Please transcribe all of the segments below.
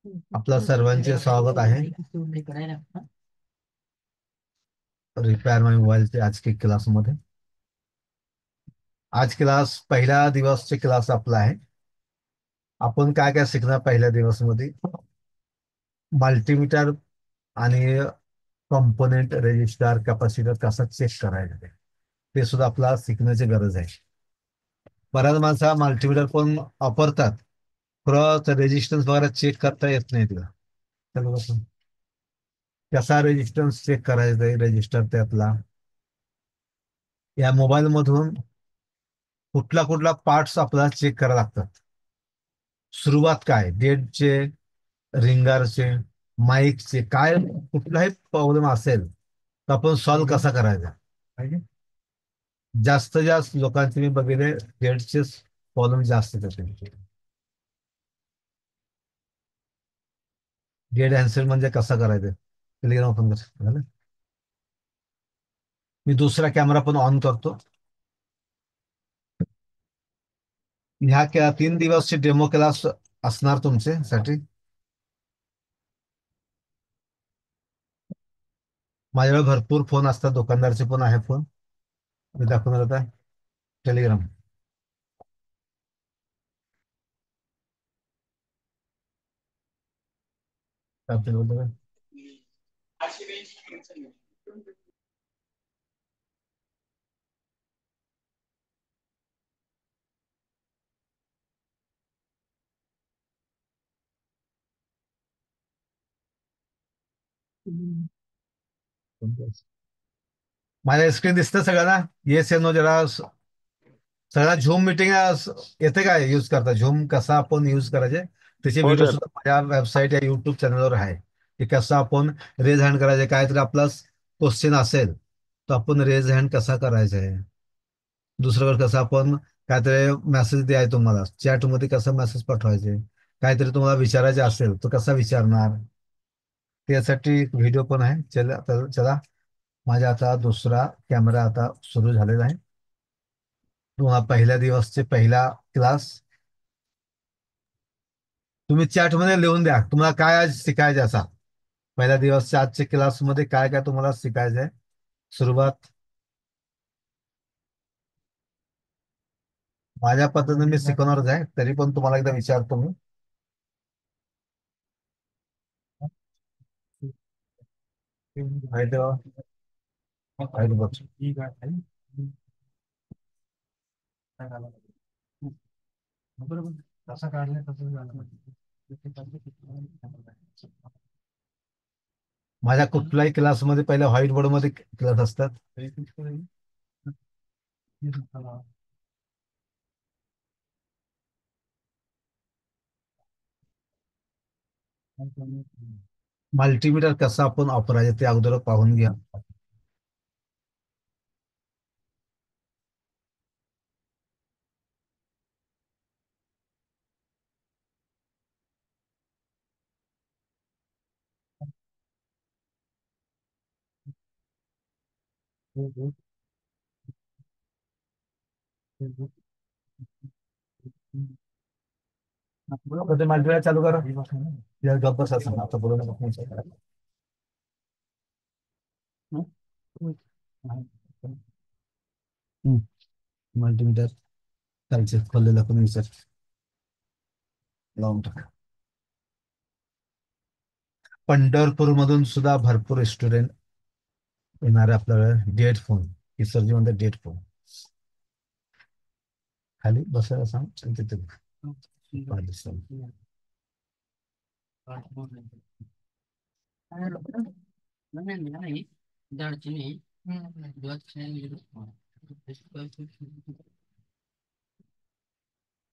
आपल्या सर्वांचे स्वागत आहे रिपेअर माय मोबाईलचे आज के क्लासमध्ये. आज क्लास पहिल्या दिवसचे क्लास आपला आहे. आपण काय काय शिकणार पहिल्या दिवसमध्ये? मल्टीमीटर आणि कंपोनेंट रेजिस्टर कॅपॅसिटर कसा चेक करायचं ते सुद्धा आपल्याला शिकण्याची गरज आहे. बऱ्याच माणसा मल्टीमीटर पण वापरतात, खरं रेजिस्टन्स वगैरे चेक करता येत नाही तिला. त्याला कसं- कसा रेजिस्टन्स चेक करायचा रजिस्टर त्यातला, या मोबाईल मधून कुठला कुठला पार्ट्स आपल्याला चेक करायला लागतात. सुरुवात काय डेटचे, रिंगारचे, माईकचे, काय कुठलाही प्रॉब्लेम असेल तर आपण सॉल्व्ह कसा करायचा. आहे की? जास्त जास्त लोकांचे मी बघितले डेटचे प्रॉब्लेम जास्त येतात. डेट अँसर म्हणजे कसं करायचं, क्लिअर ओपन कर झालं. मी दुसरा कॅमेरा पण ऑन करतो. ह्या 3 दिवसचे डेमो क्लास असणार तुमच्यासाठी. माझ्याकडे भरपूर फोन असतात, दुकानदारचे पण आहे फोन. मी दाखवणार होता टेलिग्राम. माझ्या स्क्रीन दिसतं सगळ्यांना? येस या नो जरा सगळ्या झूम मिटिंग येते काय यूज करता? झूम कसा आपण यूज करायचे त्याचे हो व्हिडिओ सर. सुद्धा माझ्या वेबसाईट या युट्यूब चॅनलवर आहे, की कसं आपण रेज हँड करायचे. काहीतरी आपला क्वेश्चन असेल तर आपण रेज हँड कसा करायचा आहे. दुसरं कसं आपण काहीतरी मेसेज द्याय तुम्हाला चॅटमध्ये कसं मेसेज पाठवायचे, काहीतरी तुम्हाला विचारायचे असेल तर कसा विचारणार, त्यासाठी एक व्हिडिओ पण आहे. चला माझा आता दुसरा कॅमेरा आता सुरू झालेला आहे. तुम्हाला पहिल्या दिवसचे पहिला क्लास तुम्ही चॅटमध्ये लिहून द्या, तुम्हाला काय आज शिकायचं असा. पहिल्या दिवसच्या आजच्या क्लासमध्ये काय काय तुम्हाला शिकायचं आहे. सुरुवात माझ्या पद्धतीने मी शिकवणारच आहे, तरी पण तुम्हाला एकदा विचारतो मी. माझ्या कुठल्याही क्लासमध्ये पहिल्या व्हाईट बोर्ड मध्ये क्लास असतात. मल्टीमीटर कसं आपण वापरायचं ते अगोदर पाहून घ्या. कधी मल्टीमीटर चालू करा. या गप्प बसा सांगा, आता बोलू नका. मल्टीमीटर चालचे खोललेला पण विचार लावून टाका. पंढरपूर मधून सुद्धा भरपूर स्टुडंट येणारे आपल्याला. डेट फोन ही सर्जी म्हणतात, डेट फोन खाली बसायला सांग तिथे.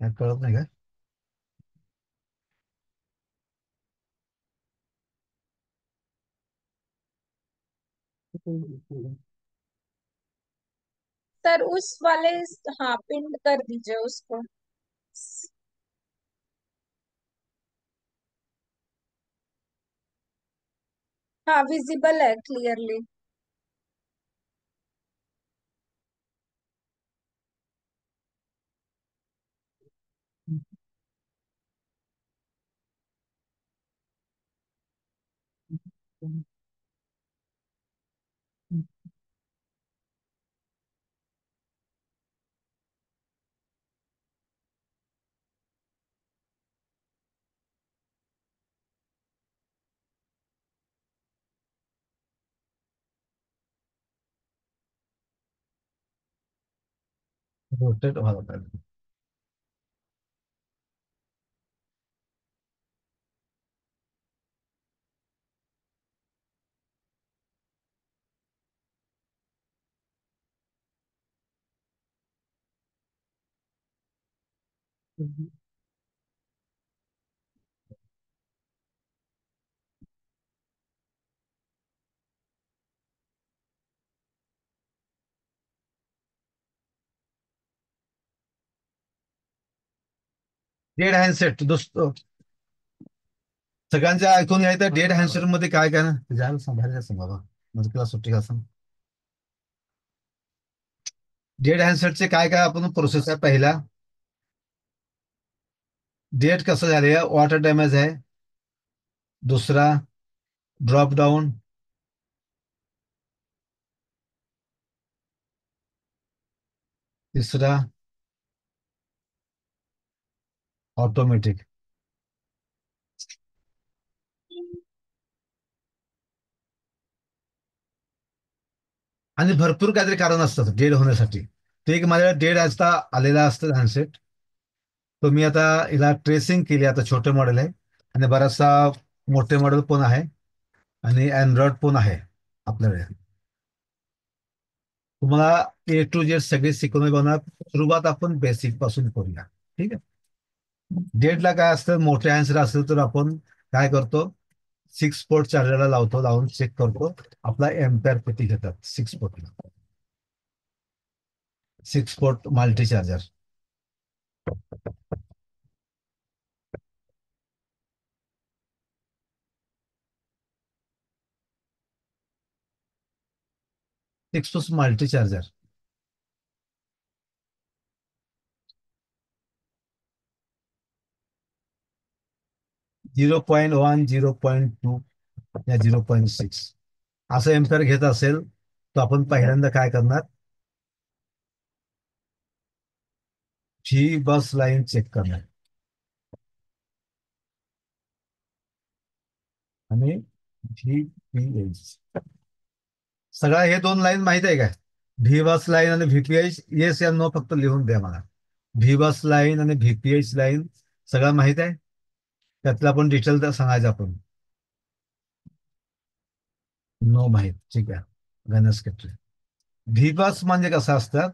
काय कळत नाही का? सर उस वाले, हाँ पिन कर दीजिए उसको। हाँ विजिबल है क्लियरली। रोटेट व्हायला पाहिजे. डेड हँडसेट दोस्त, सगळ्यांच्या ऐकून घ्यायचं डेड हँडसेट मध्ये काय काय ना जायला सांभाळायला सांग बाबा, म्हणजे तुला सुट्टी का सांग. डेड हँडसेटचे काय काय आपण प्रोसेस आहे पहिला. डेट कसं झाले, वॉटर डॅमेज आहे. दुसरा ड्रॉप डाऊन. तिसरा ऑटोमॅटिक. आणि भरपूर काहीतरी कारण असतात डेड होण्यासाठी. ते एक माझ्या डेड असता आलेला असतं हँडसेट. तो मी आता हिला ट्रेसिंग केली, आता छोटे मॉडेल आहे. आणि बराचसा मोठे मॉडेल पण आहे. आणि अँड्रॉइड पण आहे आपल्याकडे. तुम्हाला ए टू जेड सगळे शिकवून घेणार. सुरुवात आपण बेसिक पासून करूया. ठीक आहे. डेडला काय असतं, मोठे आन्सर असेल तर आपण काय करतो, 6 पोर्ट चार्जरला लावतो, लावून चेक करतो आपला एम्पेअर किती घेतात 6 पोर्टला. 6 port multi charger. 6 port multi charger. 0.1, 0.2 या 0.6 असं एम्पेअर घेत असेल, तर आपण पहिल्यांदा काय करणार, ही बस लाईन चेक करणार. आणि व्ही पी एच, सगळ्या हे दोन लाईन माहित आहे काय. व्ही बस लाईन आणि व्हीपीएच, येस या नो फक्त लिहून द्या मला. व्ही बस लाईन आणि व्हीपीएच लाईन सगळं माहित आहे. त्यातलं आपण डिटेल तर सांगायचं आपण. नो माहित, ठीक आहे. गणेश कट्टे. व्ही बस म्हणजे कसं असतं,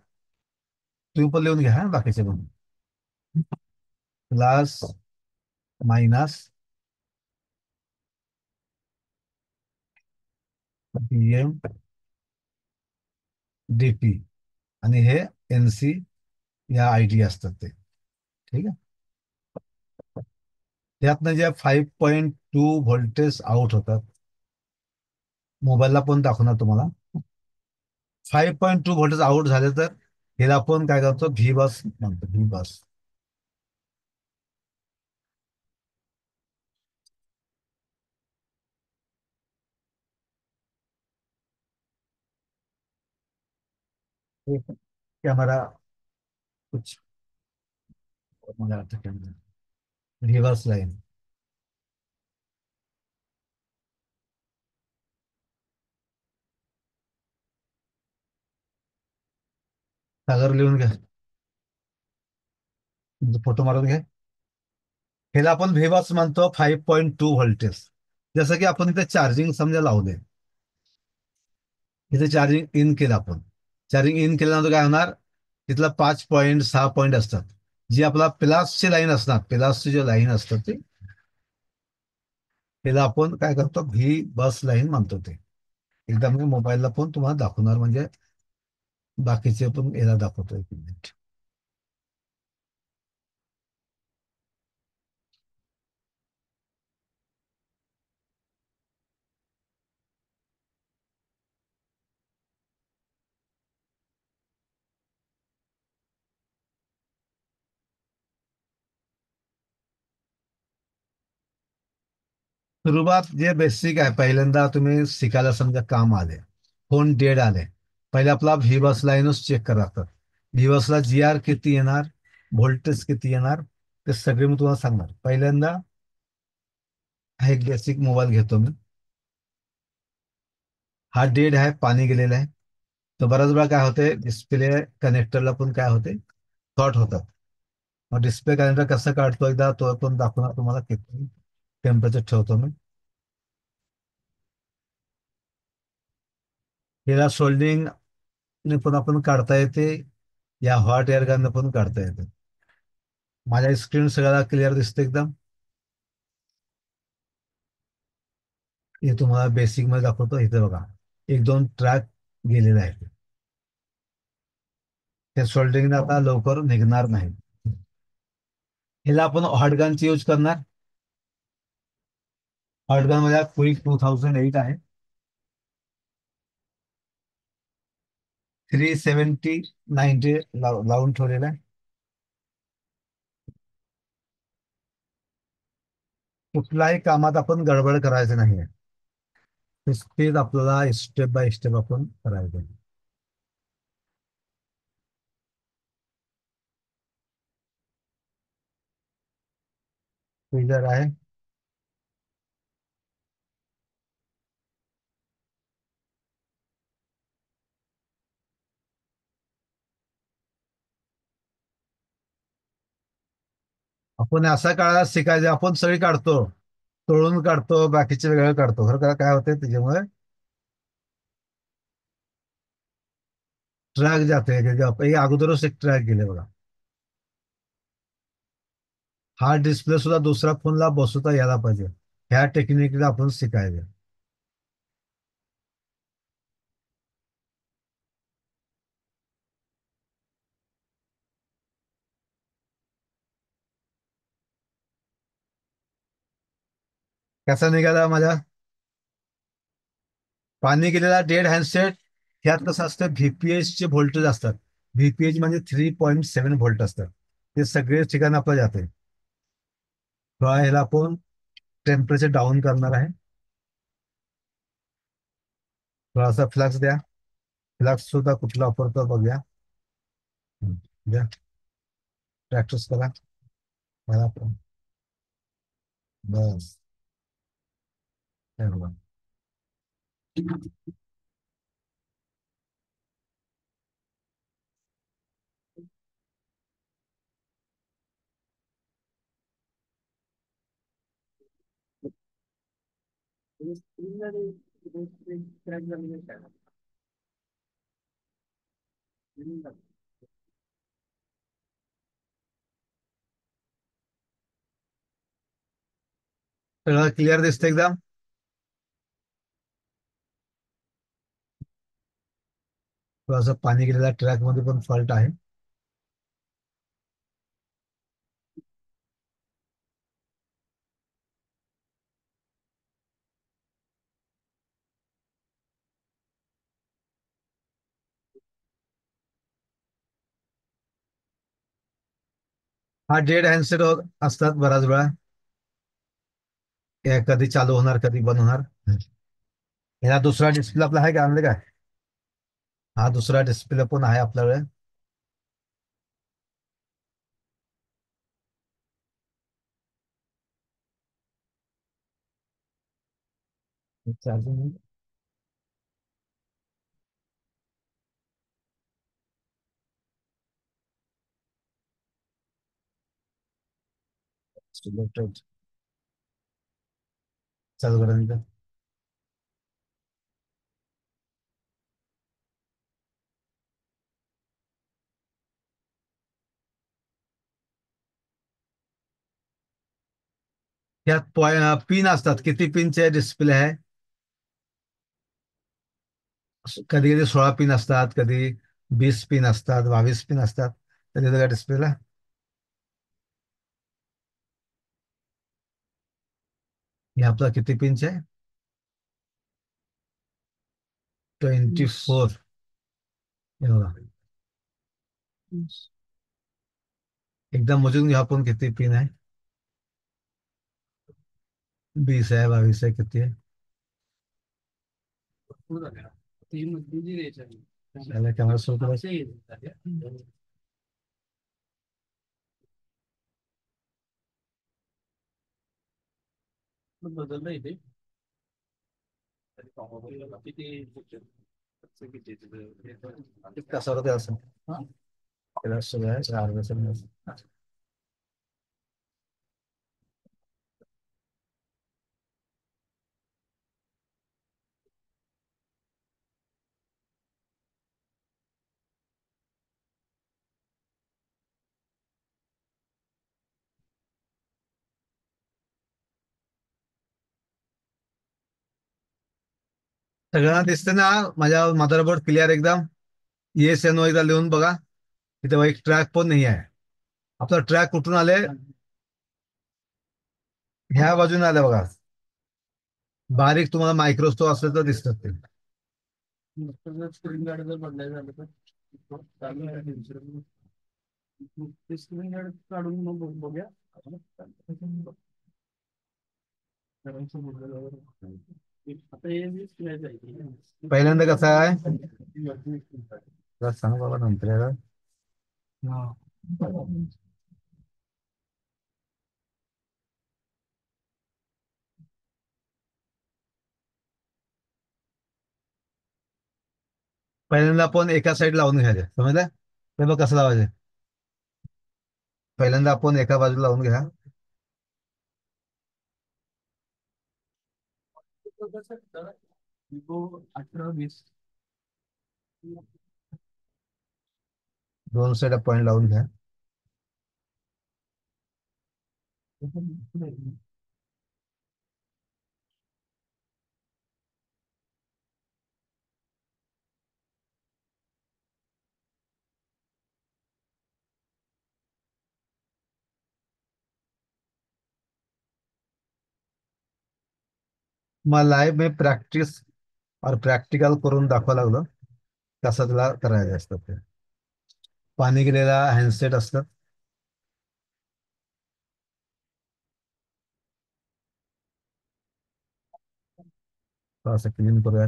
तुम्ही पण लिहून घ्या हा, बाकीचे पण. Plus minus PM DP. आणि हे एनसी या आयडी असतात ते. ठीक आहे. त्यातनं जे 5.2 व्होल्टेज आउट होतात, मोबाईलला पण दाखवणार तुम्हाला. 5.2 व्होल्टेज आउट झाले तर हिला आपण काय करतो, व्ही बस म्हणतो, व्ही बस. कॅमेरा कुछ मला वाटतं कॅमेरा व्ही बस लाईन. सागर लिहून घ्या, फोटो मारून घ्या. ह्याला आपण व्ही बस म्हणतो, 5.2 व्होल्टेज. जसं की आपण इथे चार्जिंग समजा लावले, इथे चार्जिंग इन केलं आपण. चार्जिंग इन केल्यानंतर काय होणार, तिथला 5 पॉईंट 6 पॉईंट असतात. जी आपला प्लासची लाईन असणार, प्लासची जी लाईन असतात ती, त्याला आपण काय करतो, व्ही बस लाईन म्हणतो ते. एकदा मी मोबाईलला पण तुम्हाला दाखवणार, म्हणजे बाकीचे पण याला दाखवतो, एक मिनिट. सुरुवात जे बेसिक आहे, पहिल्यांदा तुम्ही शिकायला समजा काम आले, फोन डेड आले, पहिले आपला व्ही बस लाईनच चेक करा लागतात. व्ही बसला जी आर किती येणार, व्होल्टेज किती येणार, ते सगळे मी तुम्हाला सांगणार. पहिल्यांदा हा एक बेसिक मोबाईल घेतो मी. हा डेड आहे, पाणी गेलेला आहे. तर बऱ्याच वेळा काय होते, डिस्प्ले कनेक्टरला पण काय होते, शॉर्ट होतात. मग डिस्प्ले कॅलेंडर कसं काढतो एकदा तो पण दाखवणार तुम्हाला, किती टेम्परेचर ठेवतो मी. हिला सोल्डिंग पण आपण काढता येते, या हॉट एअर गन पण काढता येते. माझ्या स्क्रीन सगळ्याला क्लिअर दिसते एकदम. हे तुम्हाला बेसिक मध्ये दाखवतो. इथे बघा, एक दोन ट्रॅक गेलेले आहेत. ते सोल्डरिंग आता लवकर निघणार नाही. ह्याला आपण हॉट गनची यूज करणार. हॉट गन मध्ये क्विक 2008 आहे. 370 90 लावून ठेवलेला आहे. कुठल्याही कामात आपण गडबड करायचं नाही आहे. शिस्तीत आपल्याला स्टेप बाय स्टेप आपण करायचं आहे. फ्रीजर आहे. आपण असा काळात शिकायचं, आपण सगळी काढतो, तोडून काढतो, बाकीचे वेगळं काढतो. खरं का काय होते त्याच्यामुळे ट्रॅक जाते. हे अगोदरच एक ट्रॅक गेले बघा. हा डिस्प्ले सुद्धा दुसऱ्या फोनला बसवता यायला पाहिजे. ह्या टेक्निकला आपण शिकायचं. कसा निघाला माझ्या पाणी गेलेला डेड हँडसेट. ह्यात कसं असतं, VPH चे व्होल्टेज असतात. VPH म्हणजे 3.7 व्होल्ट असतात. ते सगळे ठिकाणी आपलं जाते. थोडा ह्याला आपण टेम्परेचर डाऊन करणार आहे. थोडासा फ्लक्स द्या. फ्लक्स सुद्धा कुठला वापरतो बघूया. द्या. प्रॅक्टिस करा. मला पण. बस. हे बघा. सगळं क्लिअर दिसतं एकदम. थोडासा पाणी गेलेला ट्रॅक मध्ये पण फॉल्ट आहे. हा डेड हँडसेट असतात बराच वेळा. हे कधी चालू होणार, कधी बंद होणार. ह्याला दुसरा डिस्प्ले आपला आहे का, आणलं काय? हा दुसरा डिस्प्ले पण आहे आपल्याकडे. चार्जिंग चालू करा. त्यात पिन असतात. किती पिनचे डिस्प्ले आहे? कधी कधी 16 पिन असतात, कधी 20 पिन असतात, 22 पिन असतात. कधी त्या डिस्प्लेला हे आपला किती पिनचे आहे? 24. एवढा एकदम मोजून घ्या आपण किती पिन आहे. 20 आहे, 22 आहे, किती आहे? कॅमेरा सुरू करायचं. किती तासावर ते असं. त्याला सगळं अर्धा सगळ्यांना दिसते ना माझ्या मदरबोर्ड क्लिअर एकदम. येस या नो एकदा लिहून बघा. इथे बघा, एक ट्रॅक पण नाही आहे. आपला ट्रॅक कुठून आले? ह्या बाजूने आले बघा. बारीक तुम्हाला मायक्रोस्कोप असलं तर दिसतात ते. स्क्रीन गार्ड जर बदलायचं झालं तर चालू आहे. ते स्क्रीन गार्ड काढून मग बघूया. पहिल्यांदा कसं आहे जरा सांग बाबा नंतर याला. हा. पहिल्यांदा आपण एका साईड लावून घ्यायचे, समजलं? ते बघ कसं लावायचं. पहिल्यांदा आपण एका बाजूला लावून घ्या. 18-20 दोन साईड पॉईंट लावून घ्या. मग लाईव्ह मी प्रॅक्टिस और प्रॅक्टिकल करून दाखवा लागलं कसं तुला करायचं असतं ते. पाणी गेलेला हँडसेट असतात. असं क्लीन करूया.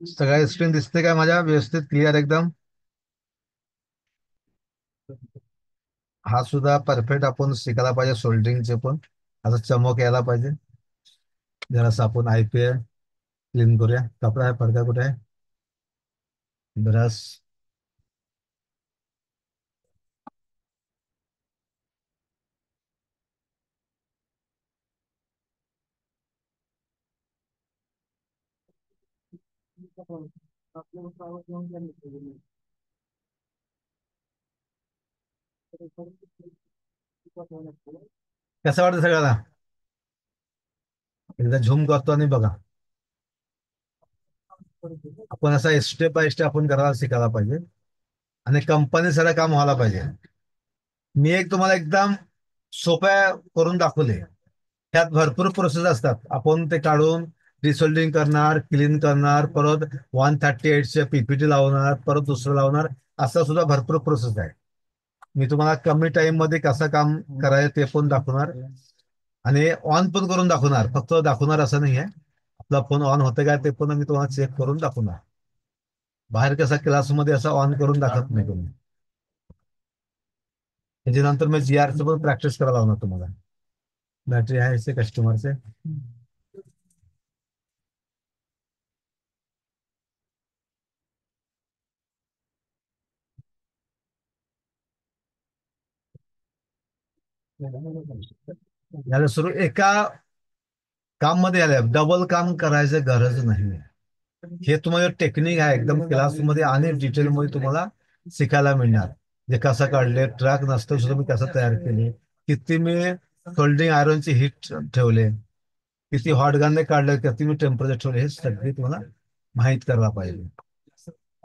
सगळ्या स्क्रीन दिसते का माझ्या व्यवस्थित क्लिअर एकदम? हा सुद्धा परफेक्ट आपण शिकायला पाहिजे, सोल्डरिंगचे पण असं चमक यायला पाहिजे. जरासं आपण IPA क्लीन करूया. कपडा आहे, पडदा कुठे आहे? ब्रश. कसं वाटतं सगळ्याला? एकदा झूम करतो आणि बघा. आपण असा स्टेप बाय स्टेप आपण करायला शिकायला पाहिजे आणि कंपनी सगळं काम व्हायला पाहिजे. मी एक तुम्हाला एकदम सोप्या करून दाखवले. त्यात भरपूर प्रोसेस असतात. आपण ते काढून डिसोल्डिंग करणार, क्लीन करणार, परत 138चे PPT लावणार, परत दुसरं लावणार. असं सुद्धा भरपूर प्रोसेस आहे. मी तुम्हाला कमी टाइम मध्ये कसं काम करायचं ते पण दाखवणार आणि ऑन पण करून दाखवणार. फक्त दाखवणार असं नाही आहे, आपला फोन ऑन होतं का ते पण मी तुम्हाला चेक करून दाखवणार. बाहेर कसा क्लासमध्ये असं ऑन करून दाखवत नाही तुम्ही. त्याच्यानंतर मी GRचं पण प्रॅक्टिस करायला लावणार तुम्हाला. बॅटरी आहे कस्टमरचे. झालं सुरू. एका काम मध्ये आलं, डबल काम करायचं गरज नाही. हे तुम्हाला टेक्निक आहे एकदम क्लासमध्ये आणि डिटेलमध्ये तुम्हाला शिकायला मिळणार. जे कसं काढले ट्रॅक नसतं सुद्धा मी कसं तयार केले, किती मी सोल्डिंग आयरनची हीट ठेवले, किती हॉट गनने काढलं, किती मी टेम्परेचर ठेवले, हे सगळे तुम्हाला माहित करायला पाहिजे.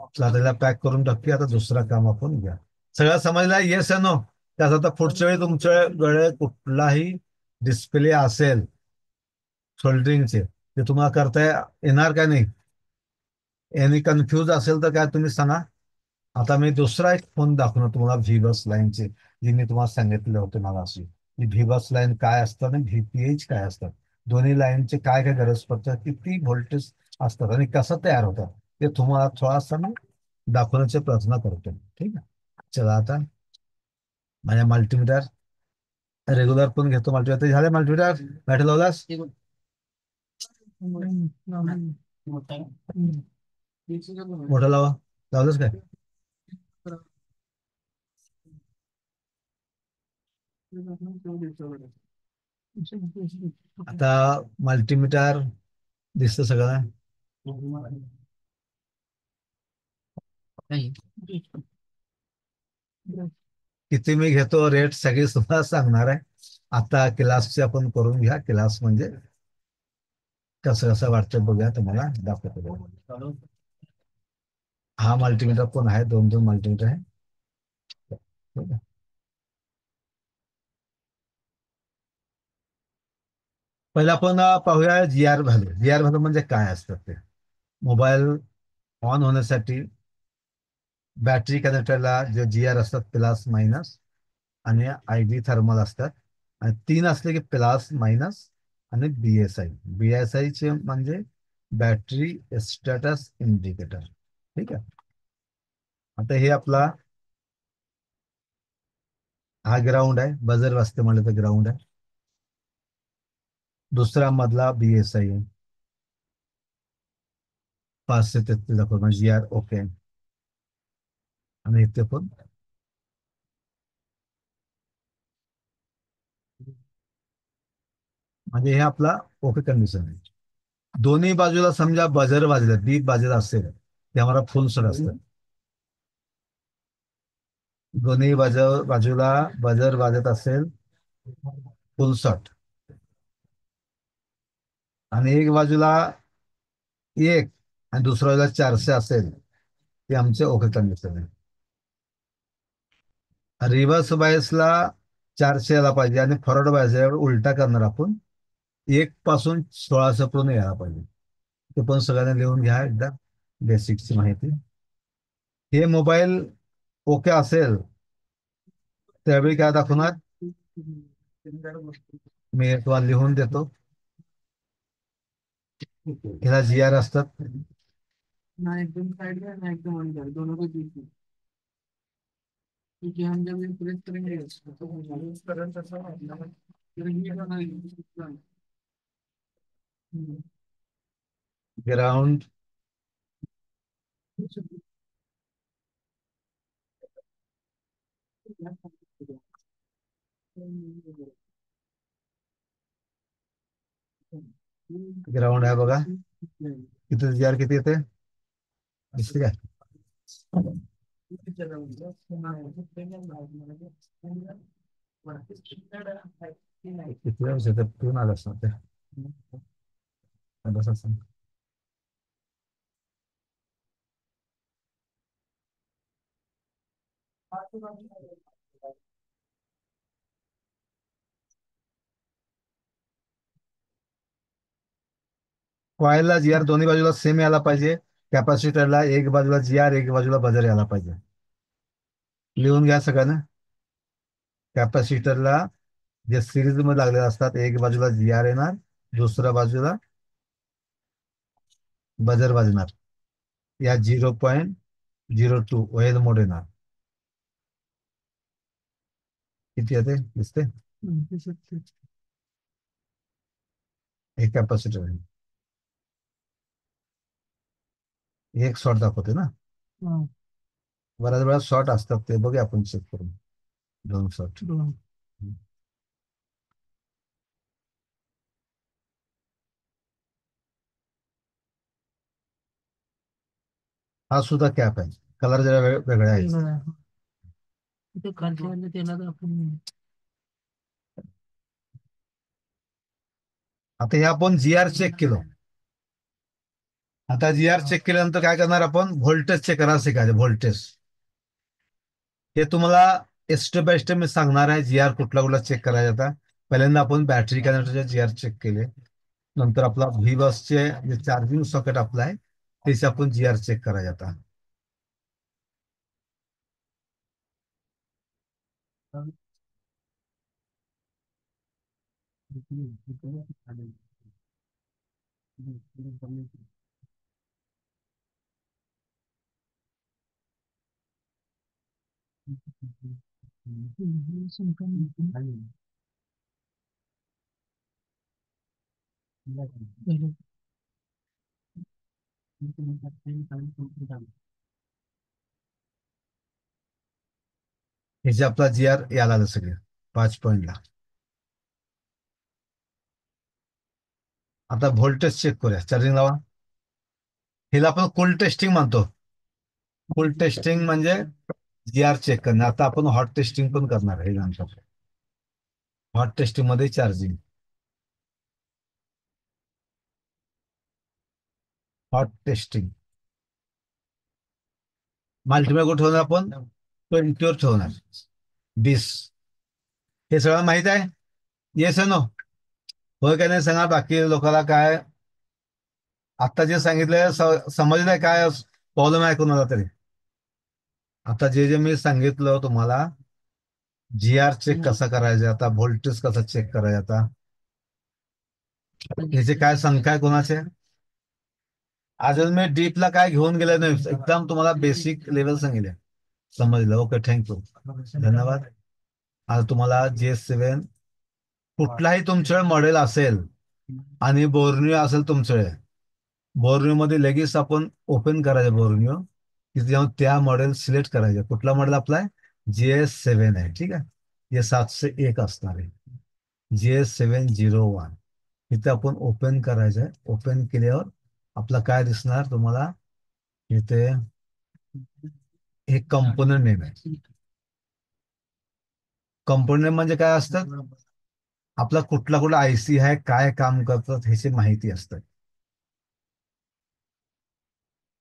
चला त्याला पॅक करून टाकूया. आता दुसरा काम आपण घ्या. सगळं समजलं? Yes no? त्याचा आता पुढच्या वेळी तुमच्याकडे कुठलाही डिस्प्ले असेल सोल्डरिंगचे, ते तुम्हाला करता येणार का नाही? यांनी कन्फ्यूज असेल तर काय तुम्ही सांगा. आता मी दुसरा एक फोन दाखवणार तुम्हाला, व्ही लाईनचे, जी मी तुम्हाला सांगितले होते मला अशी. व्ही लाईन काय असतं आणि व्हीपीएच काय असतात, दोन्ही लाईनचे काय काय गरज पडतात, किती व्होल्टेज असतात आणि कसं तयार होतात, ते तुम्हाला थोडासा मी दाखवण्याचा प्रयत्न करतो. ठीक आहे. चला आता माझ्या मल्टीमीटर रेग्युलर पण घेतो. मल्टीमीटर झाले, मल्टीमीटर बॅटरी लावलास? मोठा लावा. लावलंच काय? आता मल्टीमीटर दिसतं सगळं. किती मी घेतो रेट सगळी तुम्हाला सांगणार आहे. आता क्लासचे आपण करून घ्या. क्लास म्हणजे कसं कसं वाटतं बघूया, तुम्हाला दाखवतो. हा मल्टीमीटर पण आहे, दोन दोन मल्टीमीटर आहे. ठीक आहे. पहिला आपण पाहूया जी आर व्हॅल्यू. जी आर व्हॅल्यू म्हणजे काय असतात ते. मोबाईल ऑन होण्यासाठी बॅटरी कनेक्टरला जे जी आर असतात, प्लस मायनस आणि आय बी थर्मल असतात. आणि तीन असले की प्लस मायनस आणि बीएसआय. बीएसआय चे म्हणजे बॅटरी स्टॅटस इंडिकेटर. ठीक आहे. आता हे आपला हा ग्राउंड आहे, बजर वाजते म्हणलं तर ग्राउंड आहे. दुसरा मधला बीएसआय आहे, 5 ते 33 दाखवतो जी आर ओके. आणि इथे पण म्हणजे हे आपला ओके कंडिशन आहे. दोन्ही बाजूला समजा बजर वाजलं, बीप वाजत असेल, ते आम्हाला फुल सड असतं. दोन्ही बाजूला बजर वाजत असेल, फुल शॉट. आणि एक बाजूला एक आणि दुसऱ्या बाजूला 400 असेल, ते आमचे ओके कंडिशन आहे. रिव्हर्स बायसला 400 यायला पाहिजे आणि फॉरवर्ड बायस उलटा करणार आपण, 1 पासून 1600 पर्यंत यायला पाहिजे. ते पण सगळ्यांना लिहून घ्या एकदा, बेसिकची माहिती. हे मोबाईल ओके असेल त्यावेळी काय दाखवणार, मी तुम्हाला लिहून देतो. ह्याला जी आर असतात. ग्राउंड, ग्राउंड आहे बघा. किती जी आर किती येते दिसते काय? किती वेळ येते पिऊन आलं असं ते. बस असं कॉईलला जी आर दोन्ही बाजूला सेम यायला पाहिजे. कॅपॅसिटरला एक बाजूला जी आर, एक बाजूला बजर यायला पाहिजे. लिहून घ्या सगळ्यांना. कॅपॅसिटरला जे सिरीज मध्ये लागलेले असतात, एक बाजूला जी आर येणार, दुसऱ्या बाजूला बजर वाजणार. या 0.02 ओएल मोड येणार. किती येते दिसते? एक कॅपॅसिटर आहे. एक शॉर्ट दाखवते ना. बऱ्याच वेळा शॉर्ट असतात, ते बघूया आपण चेक करून. दोन शॉर्ट. हा सुद्धा कॅप आहे, कलर जरा वेगळा आहे. आता हे आपण जी आर चेक केलं. आता जी आर चेक केल्यानंतर काय करणार आपण, व्होल्टेज चेक करायला शिकायचं. व्होल्टेज हे तुम्हाला स्टेप बाय स्टेप मी सांगणार आहे. जी आर कुठला कुठला चेक करायचा. आता पहिल्यांदा आपण बॅटरी कनेक्टरचे जी आर चेक केले. नंतर आपला व्ही बसचे जे चार्जिंग सॉकेट आपलं आहे त्याचे आपण जी आर चेक करायचे आता. ह्याचे आपला जी आर यायला आलं सगळे 5 पॉईंटला. आता व्होल्टेज चेक करूया. चार्जिंग लावा. हिला आपण कूल टेस्टिंग म्हणतो. कूल टेस्टिंग म्हणजे जी आर चेक करणे. आता आपण हॉट टेस्टिंग पण करणार आहे नंतर. हॉट टेस्टिंग मध्ये चार्जिंग. हॉट टेस्टिंग मल्टीमीटर कुठे ठेवणार आपण, 20वर ठेवणार. डिस हे सगळं माहित आहे. येस नो, होय का नाही सांगा बाकी लोकांना. काय आता जे सांगितलंय समजलंय काय प्रॉब्लेम आहे कोणाला तरी. आता जे जे मी सांगितलं तुम्हाला, जी आर चेक कसा करायचा, आता व्होल्टेज कसा चेक करायचा, आता ह्याचे काय शंका आहे कोणाचे. अजून मी डीपला काय घेऊन गेले नाही, एकदम तुम्हाला बेसिक लेवल सांगितले. समजलं. ओके, थँक्यू, धन्यवाद. आता तुम्हाला GS7 कुठलाही तुमच्याकडे मॉडेल असेल आणि बोर्निओ असेल तुमच्याकडे, बोर्निओ मध्ये लगेच आपण ओपन करायचं बोर्निओ. तिथे जाऊन त्या मॉडेल सिलेक्ट करायचं. कुठला मॉडेल आपला आहे, GS7 आहे. ठीक आहे, हे 701 असणार आहे. GS701 इथे आपण ओपन करायचं आहे. ओपन केल्यावर आपला काय दिसणार तुम्हाला इथे, हे कंपोनंट नेम आहे. कंपोनंट म्हणजे काय असतात, आपला कुठला कुठला आयसी आहे, काय काम करतात ह्याची माहिती असते.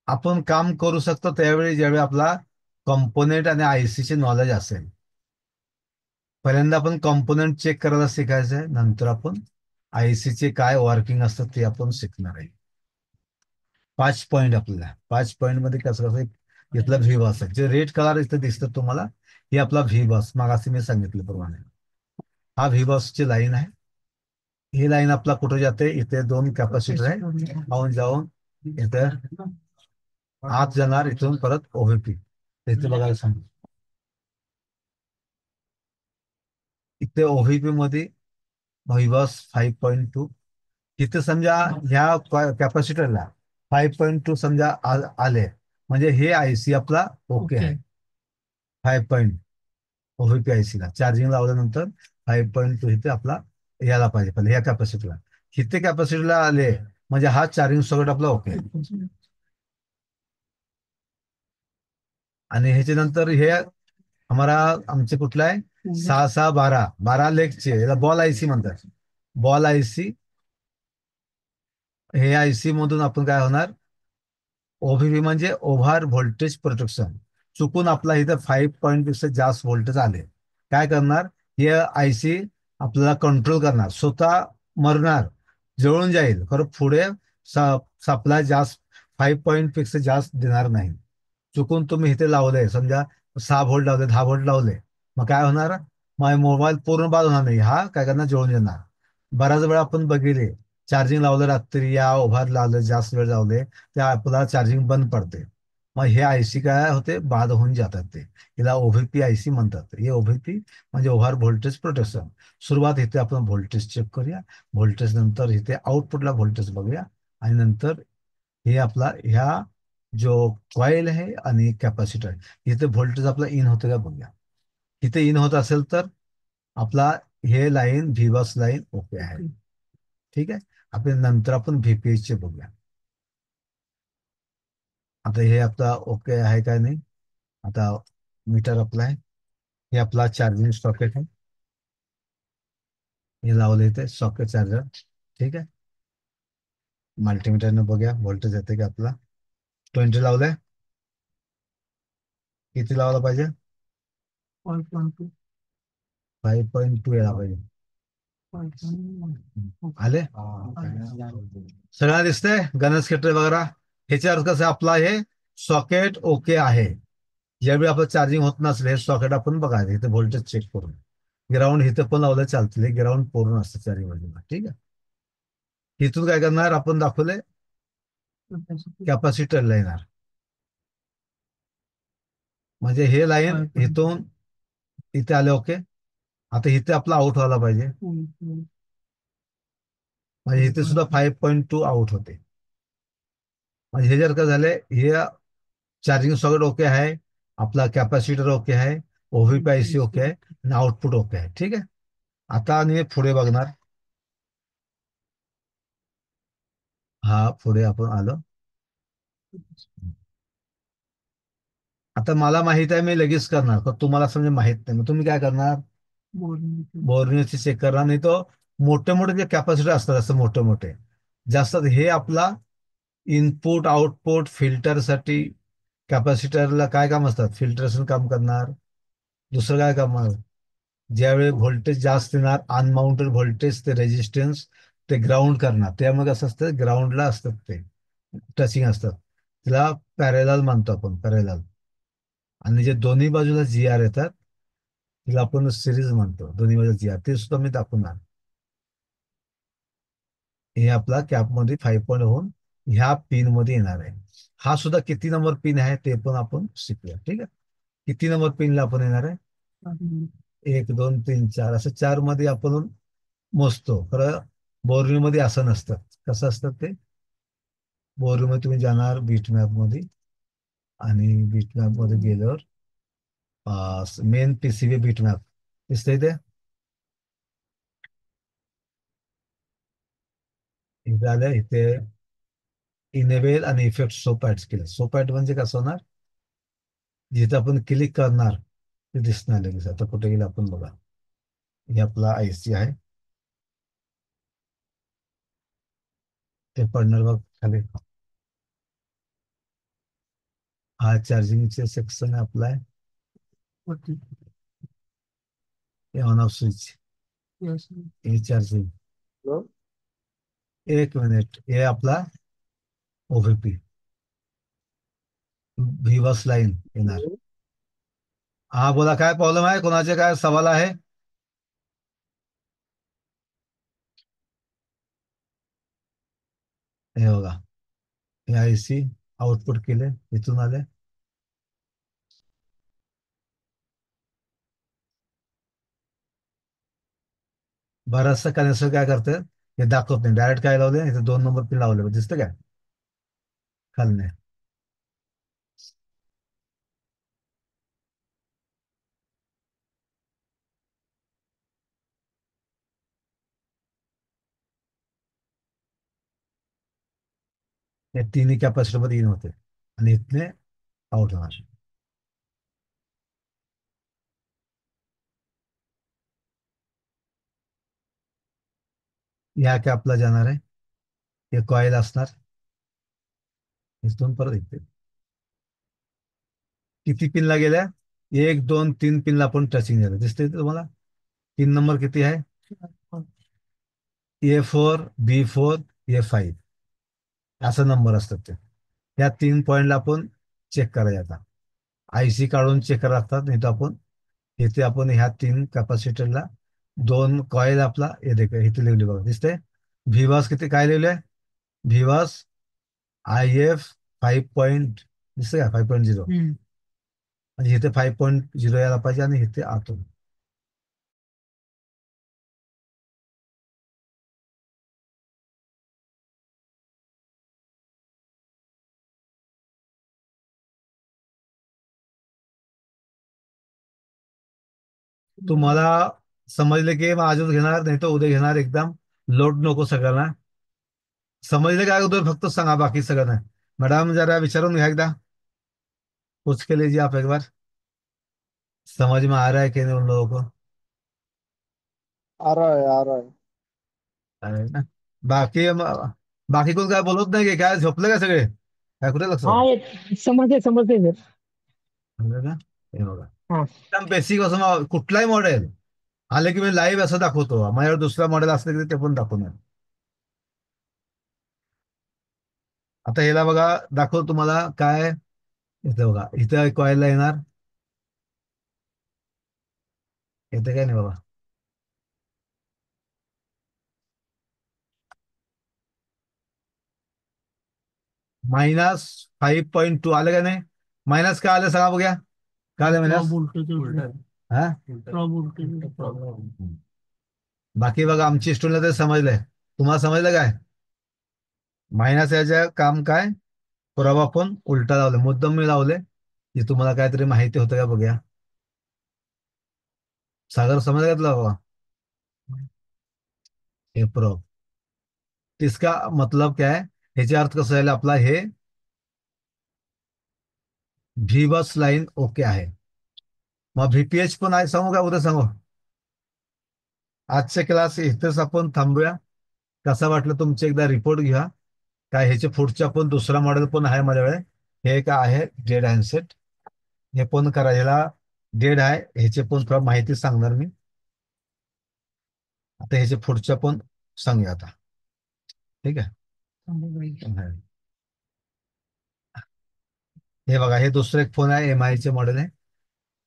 आपण काम करू शकतो त्यावेळी ज्यावेळी आपला कंपोनेंट आणि आयसीचे नॉलेज असेल. पहिल्यांदा आपण कंपोनेंट चेक करायला शिकायचं आहे. नंतर आपण आयसीचे काय वर्किंग असतात ते आपण शिकणार आहे. 5 पॉईंट आपल्याला 5 पॉईंट मध्ये कसं कसं इथला व्ही बस आहे. जे रेड कलर इथं दिसतं तुम्हाला, हे आपला व्ही बस मागाशी मी सांगितल्याप्रमाणे हा व्ही बसची लाईन आहे. ही लाईन आपला कुठे जाते, इथे दोन कॅपॅसिटर आहे. जाऊन जाऊन इथे आत जाणार. इथून परत ओव्हीपी इथे बघायला सांग. इथे ओव्हीपी मध्ये व्ही बस 5.2. इथे समजा ह्या कॅपॅसिटरला 5.2 समजा आले, म्हणजे हे आयसी आपला ओके आहे. 5 पॉईंट ओव्हीपी आयसी ला चार्जिंग लावल्यानंतर 5.2 इथे आपला यायला पाहिजे. पहिले ह्या कॅपॅसिटीला, इथे कॅपॅसिटीला आले म्हणजे हा चार्जिंग सॉकेट आपला ओके. आणि ह्याच्यानंतर हे आम्हाला आमचे कुठलं आहे, 6 6 12 12 लेगचे, याला बॉल आयसी म्हणतात. बॉल आयसी, हे आयसी मधून आपण काय होणार, ओव्हीव्ही म्हणजे ओव्हर व्होल्टेज प्रोटेक्शन. चुकून आपला इथं 5 पॉईंट पेक्षा जास्त व्होल्टेज आले, काय करणार, हे आयसी आपल्याला कंट्रोल करणार. स्वतः मरणार, जळून जाईल खरं पुढे सप्लाय जास्त 5 पॉईंट पेक्षा जास्त देणार नाही. चुकून तुम्ही इथे लावले समजा 6 व्होल्ट लावले, 10 व्होल्ट लावले, मग काय होणार, मग मोबाईल पूर्ण बाद होणार नाही, हा काय करणार, जळून येणार. बऱ्याच वेळा आपण बघितले, चार्जिंग लावलं रात्री या ओव्हर लावलं जास्त वेळ लावले, त्या आपला चार्जिंग बंद पडते. मग हे आयसी काय होते, बाद होऊन जातात. ते हिला ओव्हीपी आयसी म्हणतात. हे ओव्हीपी म्हणजे ओव्हर व्होल्टेज प्रोटेक्शन. सुरुवात इथे आपण व्होल्टेज चेक करूया. व्होल्टेज नंतर इथे आउटपुटला व्होल्टेज बघूया. आणि नंतर हे आपला ह्या जो कॉईल आहे आणि कॅपॅसिटर आहे, इथे व्होल्टेज आपला इन होतं का बघूया. इथे इन होत असेल तर आपला हे लाईन व्हीबस लाईन ओके आहे. ठीक आहे, आपण नंतर आपण व्हीपीएच चे बघूया. आता हे आपला ओके आहे काय नाही. आता मीटर आपला आहे. हे आपला चार्जिंग सॉकेट आहे. हे लावले इथे सॉकेट चार्जर. ठीक आहे. मल्टीमीटरने बघूया व्होल्टेज येते की आपला. 20 लावलंय. किती लावायला पाहिजे? 5.2 यायला पाहिजे. आले. सगळ्यांना दिसतंय गणेश खेटर वगैरे. ह्याच्या अर्थ कसं आपला हे सॉकेट ओके आहे. ज्यावेळी आपलं चार्जिंग होत नसलं हे सॉकेट आपण बघायचं इथे व्होल्टेज चेक करून. ग्राउंड इथं पण लावलं चालतं, हे ग्राउंड पूर्ण असतं चारी बाजूला. ठीक आहे. इथून काय करणार आपण दाखवले कॅपॅसिटरला येणार. म्हणजे हे लाईन इथून इथे आले. ओके. आता इथे आपला आउट व्हायला पाहिजे. म्हणजे इथे सुद्धा 5.2 आउट होते. म्हणजे हे जर का झाले, हे चार्जिंग सॉकेट ओके आहे, आपला कॅपॅसिटर ओके आहे, ओव्हीपीआयसी ओके आहे आणि आउटपुट ओके आहे. ठीक आहे. आता आणि पुढे बघणार. हा पुढे आपण आलो. आता मला माहित आहे, मी लगेच करणार, पण तुम्हाला समजा माहित नाही, मग तुम्ही काय करणार? बोर्नियरची चेक करणार. नाही तो मोठे मोठे जे कॅपॅसिटर असतात असं मोठे मोठे जास्त हे आपला इनपुट आउटपुट फिल्टरसाठी कॅपॅसिटरला काय काम असतात? फिल्टरेशन काम करणार. दुसरं काय काम आहे? ज्यावेळी व्होल्टेज जास्त येणार अनमाउंटेड व्होल्टेज ते रेजिस्टन्स ते ग्राउंड करणार. त्यामुळे कसं असतं ग्राउंडला असतात ते टचिंग असतात. त्याला पॅरेलाल म्हणतो आपण, पॅरेलाल. आणि जे दोन्ही बाजूला जी आर येतात तिला आपण सिरीज म्हणतो. दोन्ही बाजूला जी आर ते सुद्धा मी दाखवणार. हे आपला कॅपमध्ये 5 पॉईंट होऊन ह्या पिन मध्ये येणार आहे. हा सुद्धा किती नंबर पिन आहे ते पण आपण शिकूया. ठीक आहे. किती नंबर पिनला आपण येणार आहे? 1 2 3 4 असं चार मध्ये आपण मोजतो. खरं बोर्निंग मध्ये असं नसतं. कसं असतं ते? बोर्निंग मध्ये तुम्ही जाणार बीट मॅप मध्ये, आणि बीट मॅप मध्ये गेल्यावर मेन पीसीबी बीट मॅप दिसतंय ते. इथे आलं. इथे इनेबल आणि इफेक्ट सोपॅट केलं. सोपॅट म्हणजे कसं होणार? जिथे आपण क्लिक करणार ते दिसणार लगेच. आता कुठे गेलं आपण बघा. हे आपला आयसी आहे. ते पडणार बघ खाली. हा चार्जिंगचे सेक्शन आहे आपला आहे. हे ऑन ऑफ स्विच. हे चार्जिंग. एक मिनिट. हे आपला ओव्हीपी व्हीवस लाईन येणार. हा बोला, काय प्रॉब्लेम आहे? कोणाचे काय सवाल आहे? हे बघा. हे आयसी आउटपुट केले, इथून आले. बराचसा कनेक्शन काय करते हे दाखवत नाही. डायरेक्ट काय लावले इथे 2 नंबर पिन लावले, दिसतं काय खालने? हे तिन्ही कॅपॅसिटर मध्ये इन होते आणि इथले आउट होणार. या कॅपला जाणार आहे. हे कॉईल असणार. इथून परत इथे किती पिनला गेल्या? 1 2 3 पिनला आपण टचिंग झालं, दिसतंय तुम्हाला? 3 नंबर किती आहे? A4 B4 A5 असं नंबर असतात ते. या 3 पॉईंटला आपण चेक करायचं. आता आयसी काढून चेक करायला लागतात. नाही तर आपण इथे आपण ह्या 3 कॅपॅसिटरला 2 कॉईल आपला हे देखील इथे लिहिली बघा, दिसते. व्हिवास किती काय लिहिलंय? व्हिवास IF 5 पॉईंट दिसतं का? 5.0. म्हणजे इथे 5.0 यायला पाहिजे आणि इथे आतून. तुम्हाला समजले की मग आजच घेणार, नाही तर उद्या घेणार. एकदम लोड नको सगळ्यांना. समजले काय अगोदर फक्त सांगा, बाकी सगळं नाही. मॅडम जरा विचारून घ्या एकदा. पूछ के लीजिए आप एक बार. समझ में आ रहा है कि नहीं उन लोगों को? आ रहा है आ रहा है। अरे ना, बाकी बाकी कोण काय बोलत नाही की काय झोपलं काय सगळे काय कुठे लक्ष हा बघा समजते समजते सर. समजलं ना हे बघा हा. एकदम बेसिक असं कुठलाही मॉडेल आले की मी लाईव्ह असं दाखवतो माझ्यावर दुसरा मॉडेल असलं की ते पण दाखवणार आता ह्याला बघा दाखवतो तुम्हाला काय इथं बघा इथं कॉईलला येणार इथं काय नाही बाबा -5.2 आलं का नाही मायनस काय आलं सांगा बघूया काय आलं मायनस हा बाकी बघा आमची स्टुडंट ते समजलंय तुम्हाला समजलं काय मायनस याच्या काम काय पुरावा आपण उलटा लावले मुद्दाम मी लावले की तुम्हाला काहीतरी माहिती होतं का बघूया सागर समजलं का तुला बाबा हे प्रो इसका मतलब क्या है ह्याचे अर्थ कसं आहे आपला हे व्ही बस लाईन ओके आहे मग व्हीपीएच पण आहे सांगू का उद्या सांगू आजचे क्लास इथेच आपण थांबूया कसं वाटलं तुमचे एकदा रिपोर्ट घ्या काय ह्याच्या पुढच्या पण दुसरा मॉडेल पण आहे माझ्याकडे हे काय आहे डेड हँडसेट हे पण करा ह्याला डेड आहे ह्याचे पण थोडा माहिती सांगणार मी आता ह्याच्या पुढच्या पण सांगूया आता ठीक आहे हे बघा हे दुसरं एक फोन आहे एम आयचे मॉडेल आहे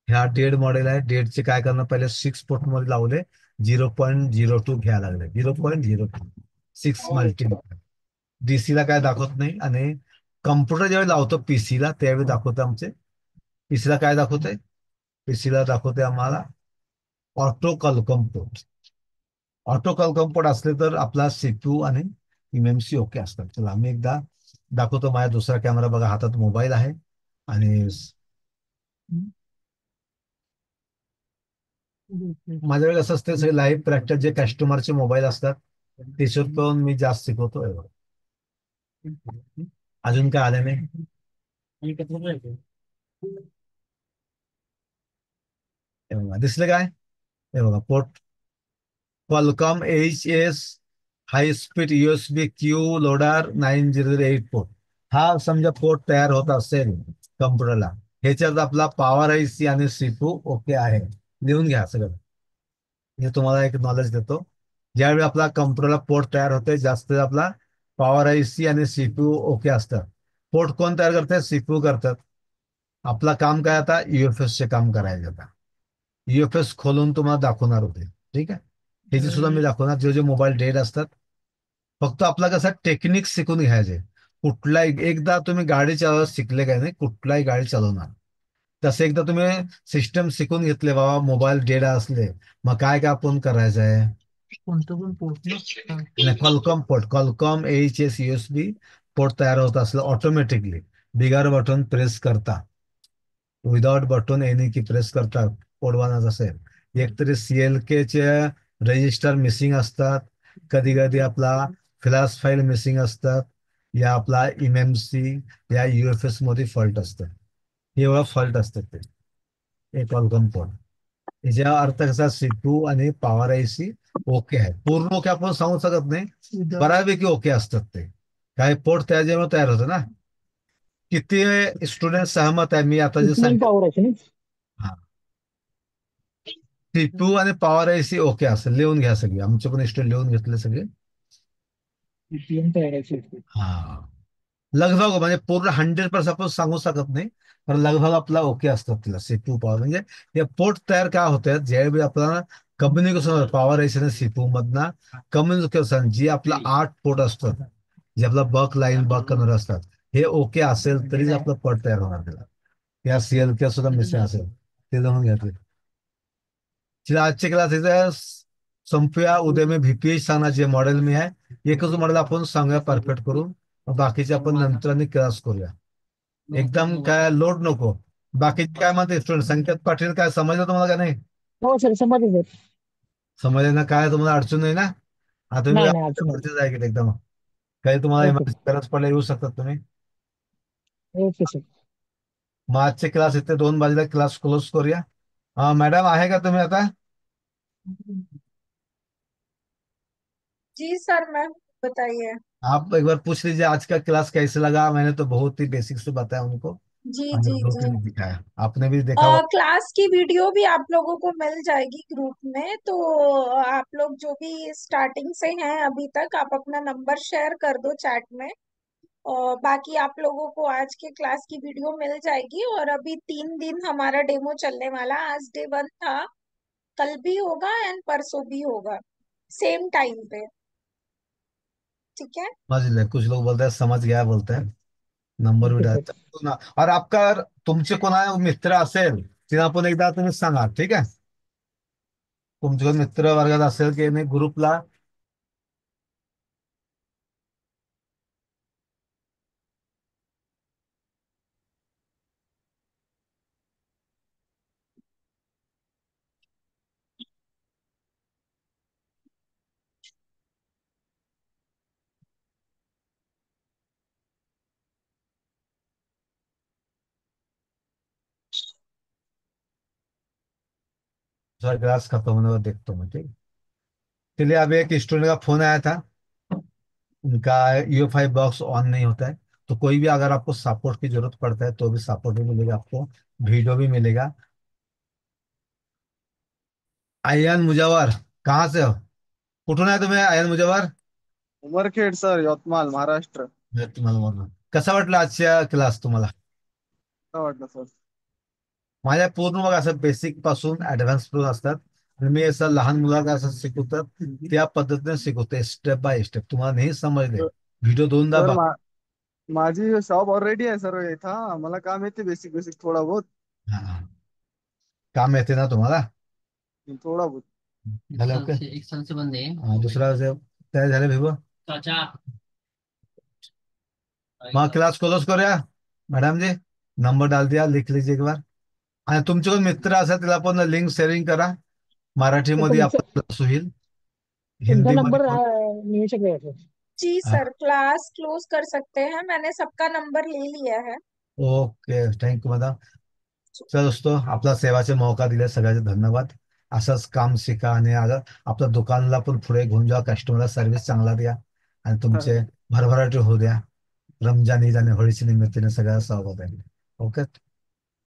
ह्या डेड मॉडेल आहे डेडचे काय करणार पहिले 6 पोर्ट मध्ये लावले 0.02 घ्यायला लागले 0.02 सिक्स मल्टी डीसी ला काय दाखवत नाही आणि कम्प्युटर ज्यावेळी लावतो पीसी ला त्यावेळी दाखवतो आमचे पीसी ला काय दाखवतंय पीसी ला दाखवते आम्हाला ऑटो कलकम पोर्ट ऑटो कलकम पोर्ट असले तर आपला सीपीयू आणि एमएमसी ओके असतात चला आम्ही एकदा दाखवतो माझ्या दुसरा कॅमेरा बघा हातात मोबाईल आहे आणि माझ्याकडे असं असते सगळे लाईव्ह प्रॅक्टिस जे कस्टमरचे मोबाईल असतात त्याच्यात पण मी जास्त शिकवतो अजून काय आलं नाही हे बघा दिसलं काय हे बघा port Qualcomm HS high speed USB Q loader 9008 port हा समजा पोर्ट तयार होत असेल कम्प्युटरला ह्याच्यात आपला पॉवर IC आणि CPU ओके आहे लिहून घ्या सगळं हे तुम्हाला एक नॉलेज देतो ज्यावेळी आपला कम्प्युटरला पोर्ट तयार होते जास्त आपला पॉवर IC आणि CPU ओके असतात पोर्ट कोण तयार करते CPU करतात आपलं काम काय आता UFS चे काम करायचे आता UFS खोलून तुम्हाला दाखवणार होते ठीक आहे ह्याची सुद्धा मी दाखवणार जे जे मोबाईल डेड असतात फक्त आपला कसं टेक्निक शिकून घ्यायचे कुठलाही एकदा तुम्ही गाडी चालवायला शिकले काय नाही कुठलाही गाडी चालवणार तसं एकदा तुम्ही सिस्टम शिकून घेतले बाबा मोबाईल डेड असले मग काय काय आपण करायचं आहे कोणतं पण port Qualcomm port Qualcomm HS USB port तयार होत असलं ऑटोमॅटिकली बिगर बटन प्रेस करता विदाउट बटन एनी की प्रेस करता कोडवानाच असेल एकतरी CLK चे रजिस्टर मिसिंग असतात कधी कधी आपला फ्लॅश फाईल मिसिंग असतात या आपला MMC या UFS मध्ये फॉल्ट असतात एवढा फॉल्ट असतात ते एक ऑल्गम पोर्ट याचा अर्थ कसा CPU आणि पॉवर IC ओके आहे पूर्ण ओके आपण सांगू शकत नाही बऱ्यापैकी ओके असतात ते काही पोर्ट त्याच्यामुळे तयार होतं ना किती स्टुडंट सहमत आहे मी आता जे इथून सांगतो पॉवर आहे ना. हा CPU आणि पॉवर IC ओके असेल लिहून घ्या सगळे आमचे पण स्टुडंट लिहून घेतले सगळे इथून तयार आहे. हा लगभग म्हणजे पूर्ण 100% आपण सांगू शकत नाही पण लगभग आपला ओके असतात तिला CPU पॉवर म्हणजे हे पोर्ट तयार का होतात ज्यावेळी आपल्याला कम्युनिकेशन पॉवर IC आणि CPU मधना कम्युनिकेशन जी आपला 8 पोर्ट असतात जे आपला बक लाईन बक कन्व्हर्टर असतात हे ओके असेल तरीच आपलं पोर्ट तयार होणार त्याला या CLK सुद्धा मिसिंग असेल ते जाणून घ्यायचं चला आजचे क्लास इथे संपूया उद्या मी VPH सांगणार जे मॉडेल मी आहे एकच मॉडेल आपण सांगूया परफेक्ट करून मग बाकीचे आपण नंतर क्लास करूया एकदम काय लोड नको बाकीचे काय म्हणते स्टुडंट संकेत पाटील काय समजलं तुम्हाला का नाही हो सर समजते सर. समजलं ना काय तुम्हाला अडचण नाही ना आता तुम्ही नाही नाही अडचण नाही. पुढचे जाय एकदम काही तुम्हाला ओके सर. गरज पडल्या येऊ शकतात तुम्ही ओके सर. मग आजचे क्लास इथे 2 वाजेला क्लास क्लोज करूया मॅडम आहे का तुम्ही आता जी सर मैं बताइए। आप एक बार पूछ लीजिए आज का क्लास कैसे लगा। मैंने तो बहुत ही बेसिक से बताया उनको, जी हमने जी दो जी। तीन दिखाया, आपने भी देखा होगा। क्लास की वीडियो भी आप लोगों को मिल जाएगी ग्रुप में, तो आप लोग जो भी स्टार्टिंग से हैं अभी तक, आप अपना नंबर शेयर कर दो चैट में। और बाकी आप लोगों को आज के क्लास की वीडियो मिल जाएगी। और अभी 3 दिन हमारा डेमो चलने वाला, आज डे 1 था, कल भी होगा एंड परसों भी होगा, सेम टाइम पे। ठीक है। समझ ले, कुछ लोग बोलते हैं समझ गया बोलते हैं, नंबर भी ओके सर. डालता तो ना। और आपका तुमचे कोणा मित्र असेल तिला पण एकदा तुम्ही सांगा, ठीक आहे? तुमचे कोण मित्र वर्गात असेल की नाही ग्रुपला, दूसरा क्लास खत्म होने पर देखता हूँ मैं, ठीक। चलिए, अभी एक स्टूडेंट का फोन आया था, उनका ईओ 5 बॉक्स ऑन नहीं होता है। तो कोई भी अगर आपको सपोर्ट की जरूरत पड़ता है तो भी सपोर्ट भी मिलेगा आपको, वीडियो भी मिलेगा। आयन मुजावर, कहाँ से हो? कुठून आहे तुम्ही आयन मुजावर? उमरखेड सर, यवतमाळ, महाराष्ट्र. मी तुम्हाला म्हणलं, कसा वाटला आजच्या क्लास तुम्हाला? काय वाटलं सर? माझ्या पूर्ण बघा असं बेसिक पासून ऍडव्हान्स पर्यंत असतात, आणि मी असं लहान मुलाला असं शिकवतात त्या पद्धतीने शिकवते, स्टेप बाय स्टेप, तुम्हाला नाही समजले व्हिडिओ दोनदा सर बघ। माझी शॉप ऑलरेडी आहे सर इथं. मला काम येते बेसिक बेसिक थोडा बहुत. हा, काम येते ना तुम्हाला? थोडा बहुत. झालं ओके, एक साल से बंद आहे। दुसरा तयार झालं भिबो, मग क्लास क्लोज करूया मॅडम जी, नंबर डाल दिया, लिख लीजिए एक बार। आणि तुमचे कोण मित्र असेल त्याला पण लिंक शेअरिंग करा, तर मराठीमध्ये तुमचा आपला क्लास होईल, तुमचा हिंदीमध्ये नंबर पण। मिळू शकेल सर. जी हा, सर, क्लास क्लोज कर सकते हैं, मैंने सबका नंबर ले लिया है। Okay, thank you madam. चल दोस्तों, आपला सेवाचे मौका दिले सगळ्याचे धन्यवाद। असंच काम शिका आणि आपल्या दुकानला पण पुढे घेऊन जा, कस्टमरला सर्व्हिस चांगला द्या, आणि तुमचे भरभराटी होऊ द्या। रमजान ईद आणि होळीच्या निमित्ताने सगळ्या स्वागत आहे, ओके।